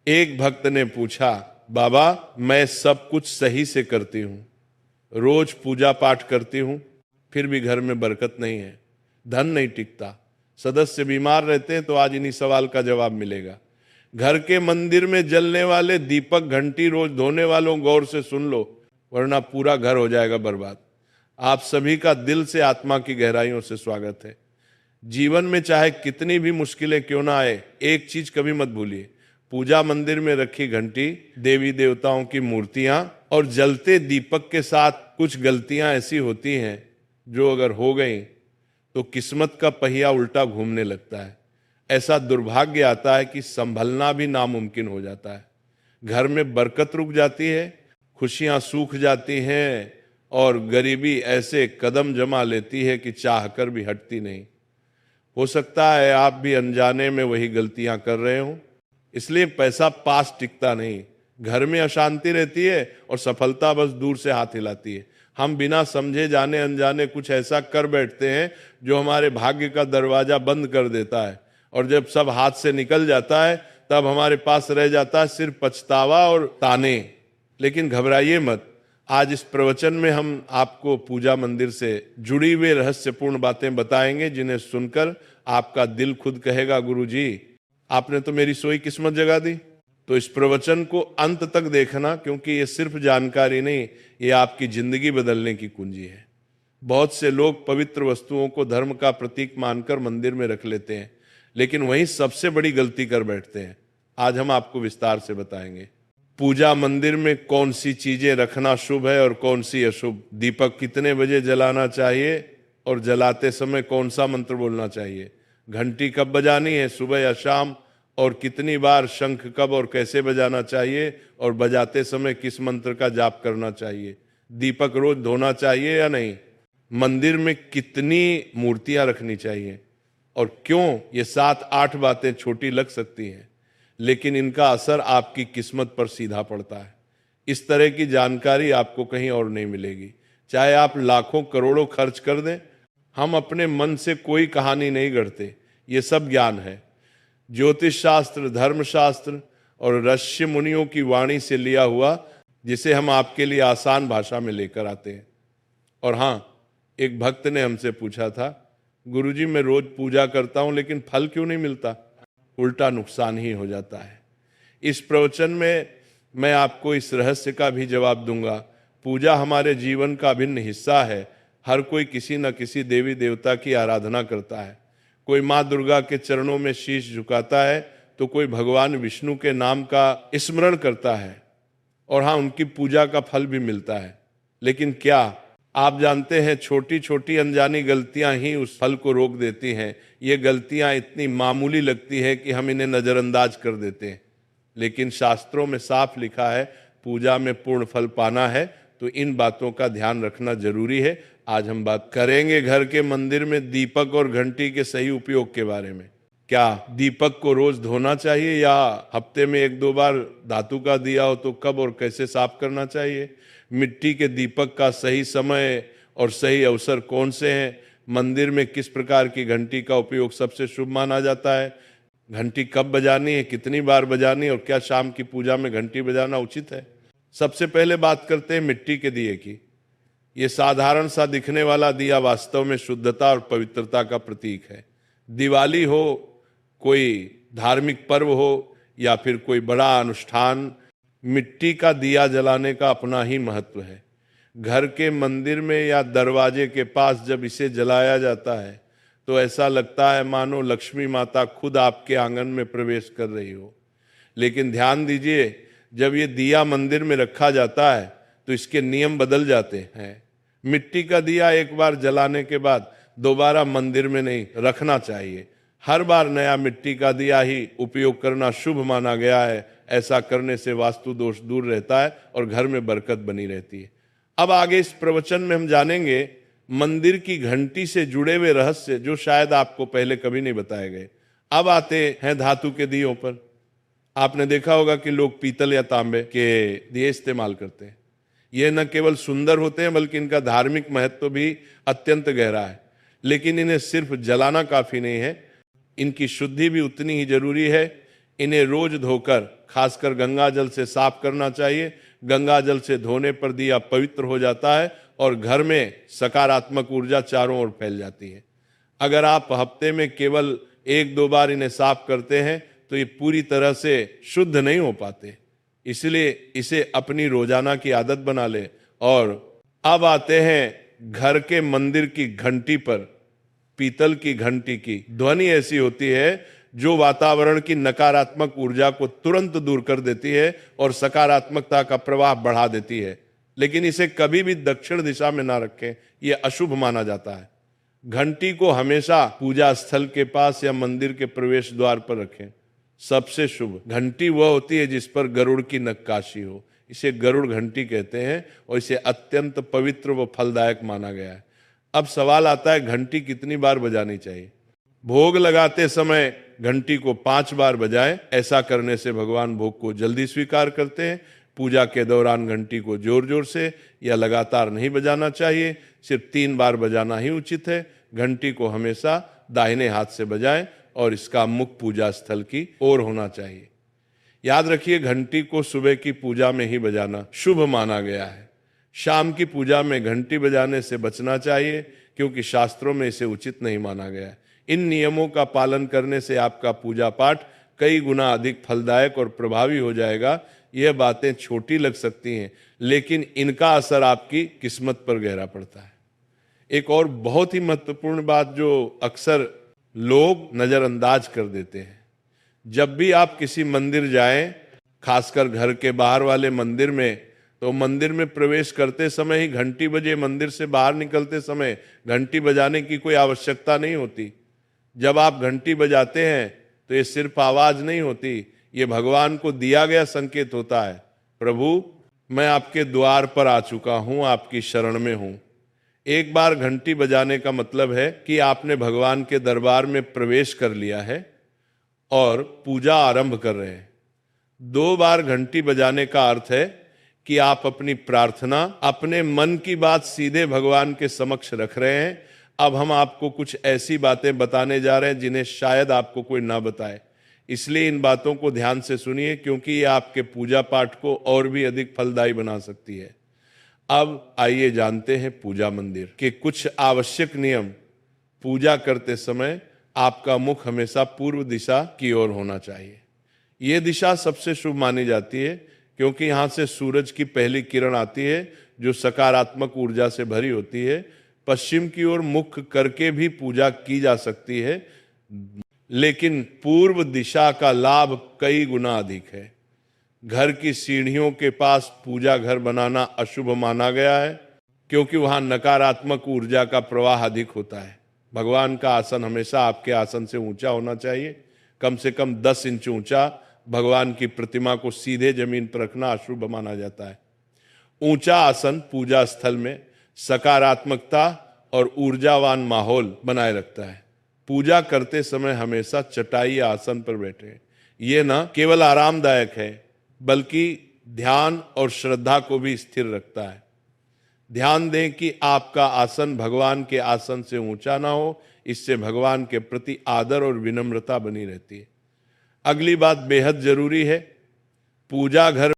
एक भक्त ने पूछा, बाबा मैं सब कुछ सही से करती हूं, रोज पूजा पाठ करती हूं, फिर भी घर में बरकत नहीं है, धन नहीं टिकता, सदस्य बीमार रहते हैं, तो आज इन्हीं सवाल का जवाब मिलेगा। घर के मंदिर में जलने वाले दीपक घंटी रोज धोने वालों गौर से सुन लो, वरना पूरा घर हो जाएगा बर्बाद। आप सभी का दिल से आत्मा की गहराइयों से स्वागत है। जीवन में चाहे कितनी भी मुश्किलें क्यों ना आए, एक चीज कभी मत भूलिए, पूजा मंदिर में रखी घंटी, देवी देवताओं की मूर्तियां और जलते दीपक के साथ कुछ गलतियां ऐसी होती हैं जो अगर हो गई तो किस्मत का पहिया उल्टा घूमने लगता है। ऐसा दुर्भाग्य आता है कि संभलना भी नामुमकिन हो जाता है। घर में बरकत रुक जाती है, खुशियां सूख जाती हैं और गरीबी ऐसे कदम जमा लेती है कि चाहकर भी हटती नहीं। हो सकता है आप भी अनजाने में वही गलतियां कर रहे हो, इसलिए पैसा पास टिकता नहीं, घर में अशांति रहती है और सफलता बस दूर से हाथ हिलाती है। हम बिना समझे जाने अनजाने कुछ ऐसा कर बैठते हैं जो हमारे भाग्य का दरवाजा बंद कर देता है, और जब सब हाथ से निकल जाता है तब हमारे पास रह जाता है सिर्फ पछतावा और ताने। लेकिन घबराइए मत, आज इस प्रवचन में हम आपको पूजा मंदिर से जुड़ी हुई रहस्यपूर्ण बातें बताएंगे, जिन्हें सुनकर आपका दिल खुद कहेगा, गुरु जी आपने तो मेरी सोई किस्मत जगा दी। तो इस प्रवचन को अंत तक देखना, क्योंकि ये सिर्फ जानकारी नहीं, ये आपकी जिंदगी बदलने की कुंजी है। बहुत से लोग पवित्र वस्तुओं को धर्म का प्रतीक मानकर मंदिर में रख लेते हैं, लेकिन वहीं सबसे बड़ी गलती कर बैठते हैं। आज हम आपको विस्तार से बताएंगे पूजा मंदिर में कौन सी चीजें रखना शुभ है और कौन सी अशुभ, दीपक कितने बजे जलाना चाहिए और जलाते समय कौन सा मंत्र बोलना चाहिए, घंटी कब बजानी है, सुबह या शाम, और कितनी बार, शंख कब और कैसे बजाना चाहिए, और बजाते समय किस मंत्र का जाप करना चाहिए, दीपक रोज धोना चाहिए या नहीं, मंदिर में कितनी मूर्तियां रखनी चाहिए और क्यों। ये 7-8 बातें छोटी लग सकती हैं, लेकिन इनका असर आपकी किस्मत पर सीधा पड़ता है। इस तरह की जानकारी आपको कहीं और नहीं मिलेगी, चाहे आप लाखों करोड़ों खर्च कर दें। हम अपने मन से कोई कहानी नहीं गढ़ते, ये सब ज्ञान है। ज्योतिष शास्त्र, धर्मशास्त्र और ऋषि मुनियों की वाणी से लिया हुआ, जिसे हम आपके लिए आसान भाषा में लेकर आते हैं। और हाँ, एक भक्त ने हमसे पूछा था, गुरुजी मैं रोज पूजा करता हूं लेकिन फल क्यों नहीं मिलता, उल्टा नुकसान ही हो जाता है। इस प्रवचन में मैं आपको इस रहस्य का भी जवाब दूंगा। पूजा हमारे जीवन का अभिन्न हिस्सा है। हर कोई किसी न किसी देवी देवता की आराधना करता है। कोई माँ दुर्गा के चरणों में शीश झुकाता है, तो कोई भगवान विष्णु के नाम का स्मरण करता है, और हाँ, उनकी पूजा का फल भी मिलता है। लेकिन क्या आप जानते हैं, छोटी छोटी अनजानी गलतियां ही उस फल को रोक देती हैं। ये गलतियां इतनी मामूली लगती है कि हम इन्हें नजरअंदाज कर देते हैं, लेकिन शास्त्रों में साफ लिखा है, पूजा में पूर्ण फल पाना है तो इन बातों का ध्यान रखना जरूरी है। आज हम बात करेंगे घर के मंदिर में दीपक और घंटी के सही उपयोग के बारे में। क्या दीपक को रोज धोना चाहिए या हफ्ते में 1-2 बार धातु का दिया हो तो कब और कैसे साफ करना चाहिए? मिट्टी के दीपक का सही समय और सही अवसर कौन से हैं? मंदिर में किस प्रकार की घंटी का उपयोग सबसे शुभ माना जाता है? घंटी कब बजानी है, कितनी बार बजानी है, और क्या शाम की पूजा में घंटी बजाना उचित है? सबसे पहले बात करते हैं मिट्टी के दिए की। ये साधारण सा दिखने वाला दिया वास्तव में शुद्धता और पवित्रता का प्रतीक है। दिवाली हो, कोई धार्मिक पर्व हो या फिर कोई बड़ा अनुष्ठान, मिट्टी का दिया जलाने का अपना ही महत्व है। घर के मंदिर में या दरवाजे के पास जब इसे जलाया जाता है तो ऐसा लगता है मानो लक्ष्मी माता खुद आपके आंगन में प्रवेश कर रही हो। लेकिन ध्यान दीजिए, जब ये दिया मंदिर में रखा जाता है तो इसके नियम बदल जाते हैं। मिट्टी का दिया एक बार जलाने के बाद दोबारा मंदिर में नहीं रखना चाहिए। हर बार नया मिट्टी का दिया ही उपयोग करना शुभ माना गया है। ऐसा करने से वास्तु दोष दूर रहता है और घर में बरकत बनी रहती है। अब आगे इस प्रवचन में हम जानेंगे मंदिर की घंटी से जुड़े हुए रहस्य, जो शायद आपको पहले कभी नहीं बताए गए। अब आते हैं धातु के दियों पर। आपने देखा होगा कि लोग पीतल या तांबे के दिए इस्तेमाल करते हैं। ये न केवल सुंदर होते हैं बल्कि इनका धार्मिक महत्व भी अत्यंत गहरा है। लेकिन इन्हें सिर्फ जलाना काफी नहीं है, इनकी शुद्धि भी उतनी ही जरूरी है। इन्हें रोज धोकर खासकर गंगा जल से साफ करना चाहिए। गंगा जल से धोने पर दिया पवित्र हो जाता है और घर में सकारात्मक ऊर्जा चारों ओर फैल जाती है। अगर आप हफ्ते में केवल 1-2 बार इन्हें साफ करते हैं तो ये पूरी तरह से शुद्ध नहीं हो पाते, इसलिए इसे अपनी रोजाना की आदत बना ले। और अब आते हैं घर के मंदिर की घंटी पर। पीतल की घंटी की ध्वनि ऐसी होती है जो वातावरण की नकारात्मक ऊर्जा को तुरंत दूर कर देती है और सकारात्मकता का प्रवाह बढ़ा देती है। लेकिन इसे कभी भी दक्षिण दिशा में ना रखें, यह अशुभ माना जाता है। घंटी को हमेशा पूजा स्थल के पास या मंदिर के प्रवेश द्वार पर रखें। सबसे शुभ घंटी वह होती है जिस पर गरुड़ की नक्काशी हो, इसे गरुड़ घंटी कहते हैं और इसे अत्यंत पवित्र व फलदायक माना गया है। अब सवाल आता है, घंटी कितनी बार बजानी चाहिए? भोग लगाते समय घंटी को 5 बार बजाएं। ऐसा करने से भगवान भोग को जल्दी स्वीकार करते हैं। पूजा के दौरान घंटी को जोर जोर से या लगातार नहीं बजाना चाहिए, सिर्फ 3 बार बजाना ही उचित है। घंटी को हमेशा दाहिने हाथ से बजाएं और इसका मुख पूजा स्थल की ओर होना चाहिए। याद रखिए, घंटी को सुबह की पूजा में ही बजाना शुभ माना गया है। शाम की पूजा में घंटी बजाने से बचना चाहिए क्योंकि शास्त्रों में इसे उचित नहीं माना गया है। इन नियमों का पालन करने से आपका पूजा पाठ कई गुना अधिक फलदायक और प्रभावी हो जाएगा। यह बातें छोटी लग सकती हैं, लेकिन इनका असर आपकी किस्मत पर गहरा पड़ता है। एक और बहुत ही महत्वपूर्ण बात जो अक्सर लोग नजरअंदाज कर देते हैं, जब भी आप किसी मंदिर जाएं, खासकर घर के बाहर वाले मंदिर में, तो मंदिर में प्रवेश करते समय ही घंटी बजे, मंदिर से बाहर निकलते समय घंटी बजाने की कोई आवश्यकता नहीं होती। जब आप घंटी बजाते हैं तो ये सिर्फ आवाज नहीं होती, ये भगवान को दिया गया संकेत होता है, प्रभु मैं आपके द्वार पर आ चुका हूं, आपकी शरण में हूं। एक बार घंटी बजाने का मतलब है कि आपने भगवान के दरबार में प्रवेश कर लिया है और पूजा आरंभ कर रहे हैं। 2 बार घंटी बजाने का अर्थ है कि आप अपनी प्रार्थना, अपने मन की बात सीधे भगवान के समक्ष रख रहे हैं। अब हम आपको कुछ ऐसी बातें बताने जा रहे हैं जिन्हें शायद आपको कोई ना बताए, इसलिए इन बातों को ध्यान से सुनिए क्योंकि ये आपके पूजा पाठ को और भी अधिक फलदायी बना सकती है। अब आइए जानते हैं पूजा मंदिर के कुछ आवश्यक नियम। पूजा करते समय आपका मुख हमेशा पूर्व दिशा की ओर होना चाहिए। ये दिशा सबसे शुभ मानी जाती है क्योंकि यहाँ से सूरज की पहली किरण आती है जो सकारात्मक ऊर्जा से भरी होती है। पश्चिम की ओर मुख करके भी पूजा की जा सकती है, लेकिन पूर्व दिशा का लाभ कई गुना अधिक है। घर की सीढ़ियों के पास पूजा घर बनाना अशुभ माना गया है क्योंकि वहां नकारात्मक ऊर्जा का प्रवाह अधिक होता है। भगवान का आसन हमेशा आपके आसन से ऊंचा होना चाहिए, कम से कम 10 इंच ऊंचा। भगवान की प्रतिमा को सीधे जमीन पर रखना अशुभ माना जाता है। ऊंचा आसन पूजा स्थल में सकारात्मकता और ऊर्जावान माहौल बनाए रखता है। पूजा करते समय हमेशा चटाई या आसन पर बैठे। ये न केवल आरामदायक है बल्कि ध्यान और श्रद्धा को भी स्थिर रखता है। ध्यान दें कि आपका आसन भगवान के आसन से ऊंचा ना हो, इससे भगवान के प्रति आदर और विनम्रता बनी रहती है। अगली बात बेहद जरूरी है, पूजा घर